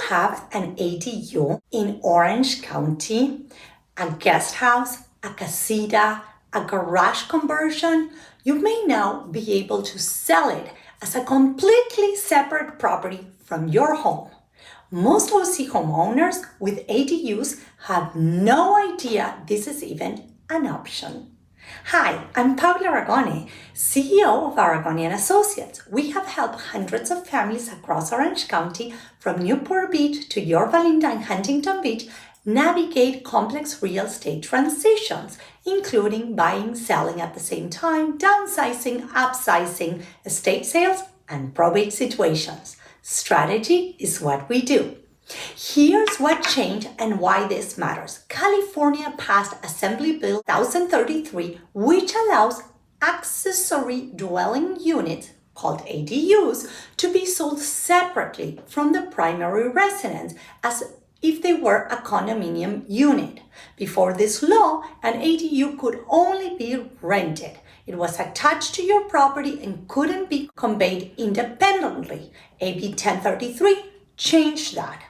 have an ADU in Orange County, a guest house, a casita, a garage conversion, you may now be able to sell it as a completely separate property from your home. Most OC homeowners with ADUs have no idea this is even an option. Hi, I'm Paula Aragone, CEO of Aragone & Associates. We have helped hundreds of families across Orange County, from Newport Beach to Yorba Linda and Huntington Beach, navigate complex real estate transitions, including buying, selling at the same time, downsizing, upsizing, estate sales, and probate situations. Strategy is what we do. Here's what changed and why this matters. California passed Assembly Bill 1033, which allows accessory dwelling units, called ADUs, to be sold separately from the primary residence as if they were a condominium unit. Before this law, an ADU could only be rented. It was attached to your property and couldn't be conveyed independently. AB 1033 changed that.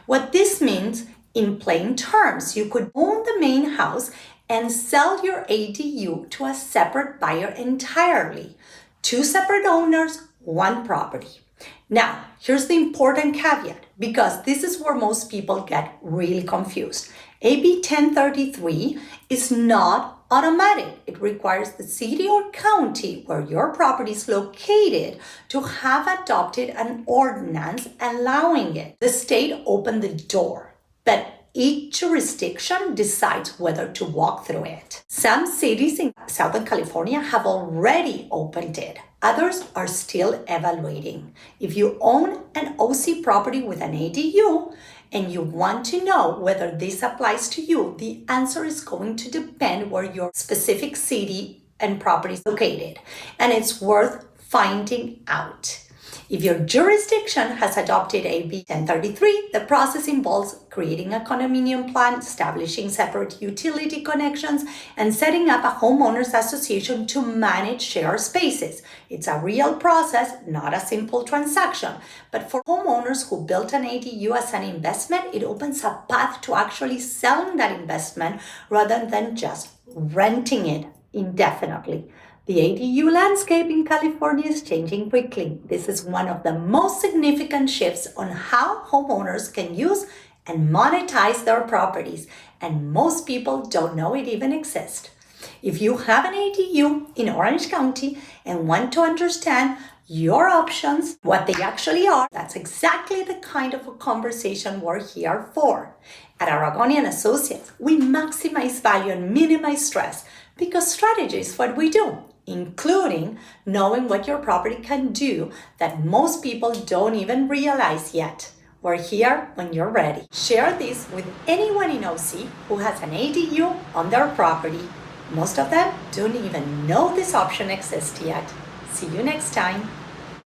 What this means, in plain terms, you could own the main house and sell your ADU to a separate buyer entirely. Two separate owners, one property. Now, here's the important caveat, because this is where most people get really confused. AB 1033 is not automatic. It requires the city or county where your property is located to have adopted an ordinance allowing it. The state opened the door, but each jurisdiction decides whether to walk through it. Some cities in Southern California have already opened it. Others are still evaluating. If you own an OC property with an ADU and you want to know whether this applies to you, the answer is going to depend where your specific city and property is located, and it's worth finding out. If your jurisdiction has adopted AB 1033, the process involves creating a condominium plan, establishing separate utility connections, and setting up a homeowners association to manage shared spaces. It's a real process, not a simple transaction. But for homeowners who built an ADU as an investment, it opens a path to actually selling that investment rather than just renting it indefinitely. The ADU landscape in California is changing quickly. This is one of the most significant shifts on how homeowners can use and monetize their properties, and most people don't know it even exists. If you have an ADU in Orange County and want to understand your options, what they actually are, that's exactly the kind of a conversation we're here for. At Aragone & Associates, we maximize value and minimize stress because strategy is what we do, including knowing what your property can do that most people don't even realize yet. We're here when you're ready. Share this with anyone in OC who has an ADU on their property. Most of them don't even know this option exists yet. See you next time.